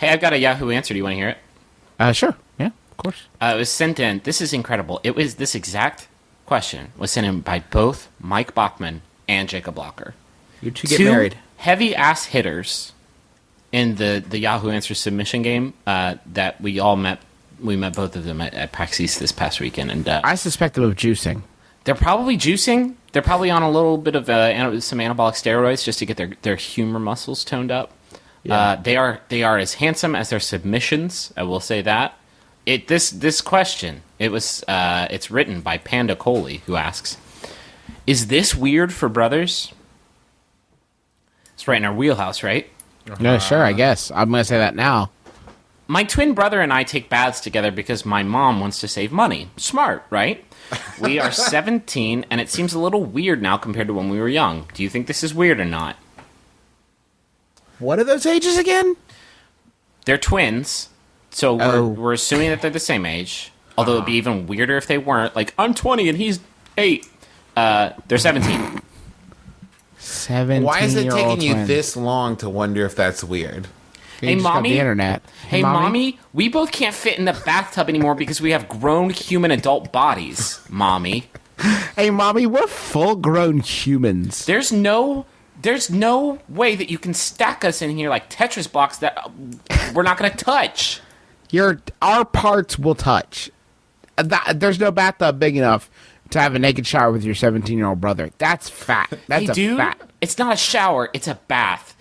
Hey, I've got a Yahoo answer. Do you want to hear it? Sure. Yeah, of course. It was sent in. This is incredible. It was this exact question was sent in by both Mike Bachman and Jacob Blocker. You two get married. Heavy ass hitters in the Yahoo Answers submission game that we all met. We met both of them at PAX East this past weekend, and I suspect them of juicing. they're probably juicing. They're probably on a little bit of some anabolic steroids just to get their humor muscles toned up. Yeah. They are as handsome as their submissions. I will say that. This question it's written by Panda Coley, who asks, "Is this weird for brothers?" It's right in our wheelhouse, right? No, sure. I guess I'm going to say that now. My twin brother and I take baths together because my mom wants to save money. Smart, right? We are 17, and it seems a little weird now compared to when we were young. Do you think this is weird or not? What are those ages again? They're twins, so we're assuming that they're the same age. Although it'd be even weirder if they weren't. Like, I'm 20 and he's 8. They're 17. 17. Why is it taking you twins. this long to wonder if that's weird? You Hey, just got mommy. the internet. Hey, mommy, we both can't fit in the bathtub anymore because we have grown human adult bodies, mommy. Hey, mommy, we're full-grown humans. There's no way that you can stack us in here like Tetris blocks that we're not going to touch. Our parts will touch. There's no bathtub big enough to have a naked shower with your 17-year-old brother. That's fat. That's Hey, dude, fact. it's not a shower, it's a bath.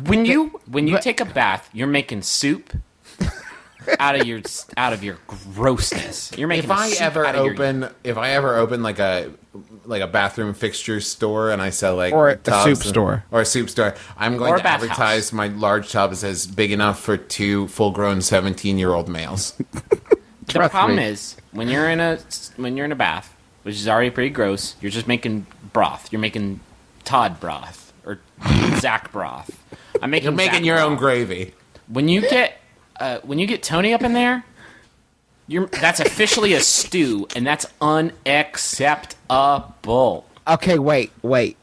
When you take a bath, you're making soup out of your grossness. You're making If I soup ever out of open like a bathroom fixture store and I sell like Or a tubs soup store. or a soup store, I'm Or going a to bathhouse. advertise my large tubs as big enough for 2 full-grown 17-year-old males. The problem is when you're in a bath, which is already pretty gross, you're just making broth. You're making Todd broth or Zach broth. You're making Zach your own broth. gravy. When you get Tony up in there, that's officially a stew, and that's unacceptable. Okay, wait.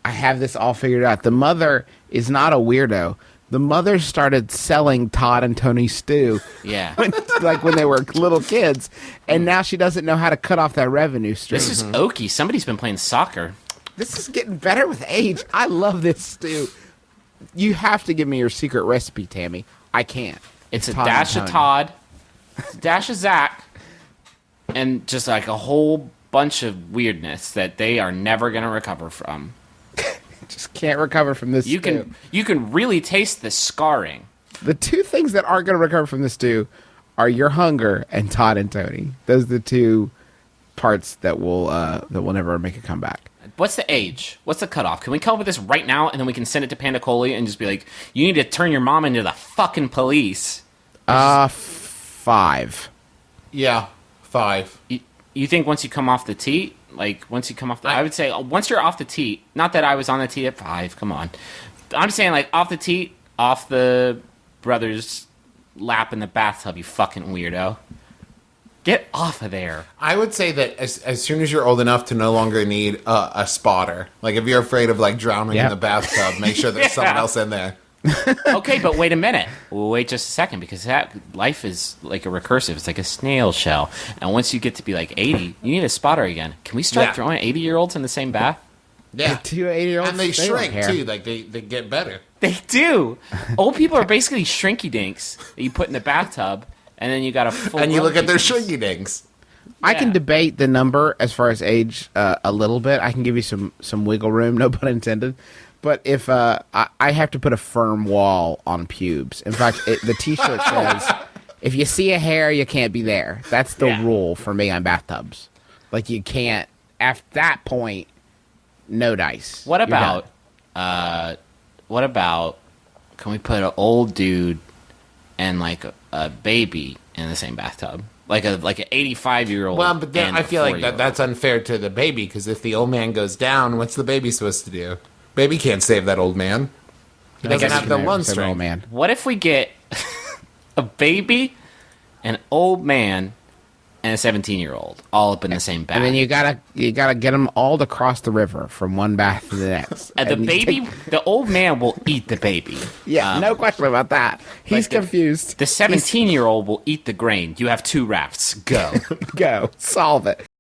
I have this all figured out. The mother is not a weirdo. The mother started selling Todd and Tony stew. Yeah. when they were little kids, and now she doesn't know how to cut off that revenue stream. This is oaky. Somebody's been playing soccer. This is getting better with age. I love this stew. You have to give me your secret recipe, Tammy. I can't. It's a Todd dash and of Tony. Todd, a dash of Zach, and just like a whole bunch of weirdness that they are never going to recover from. Just can't recover from this You stew. can really taste the scarring. The two things that aren't going to recover from this stew are your hunger and Todd and Tony. Those are the two parts that will never make a comeback. What's the age? What's the cutoff? Can we come up with this right now, and then we can send it to Panda Coley and just be like, you need to turn your mom into the fucking police? 5. Yeah, 5. You think once you come off the teat? Like, once you come off the... I would say, once you're off the teat, not that I was on the teat at 5, come on. I'm saying, like, off the teat, off the brother's lap in the bathtub, you fucking weirdo. Get off of there. I would say that as soon as you're old enough to no longer need a spotter, like if you're afraid of like drowning in Yep. the bathtub, make sure there's someone else in there. Okay, but wait a minute. Wait just a second, because life is like a recursive. It's like a snail shell. And once you get to be like 80, you need a spotter again. Can we start throwing 80-year-olds in the same bath? Yeah, Two 80-year-olds. and they don't shrink care. too. Like they get better. They do. Old people are basically shrinky dinks that you put in the bathtub, and then you got a full. And you look at their shrinky. shrinky dinks. I can Yeah. debate the number as far as age a little bit. I can give you some wiggle room, no pun intended. But if I have to put a firm wall on pubes. In fact, the T-shirt says, "If you see a hair, you can't be there." That's the rule for me on bathtubs. Like you can't. After that point, no dice. What You're about? done. What about? Can we put an old dude and like a baby in the same bathtub? Like an 85-year-old. Well, but then and I feel a like 40-year-old. that's unfair to the baby because if the old man goes down, what's the baby supposed to do? Baby can't save that old man. He doesn't guess have you the can lung say, "Oh, strength. man." What if we get a baby, an old man, and a 17-year-old all up in the same bath. And then you gotta get them all to cross the river from one bath to the next. And the you baby, the old man will eat the baby. Yeah, no question about that. He's confused. The 17-year-old will eat the grain. You have 2 rafts. Go. Go solve it.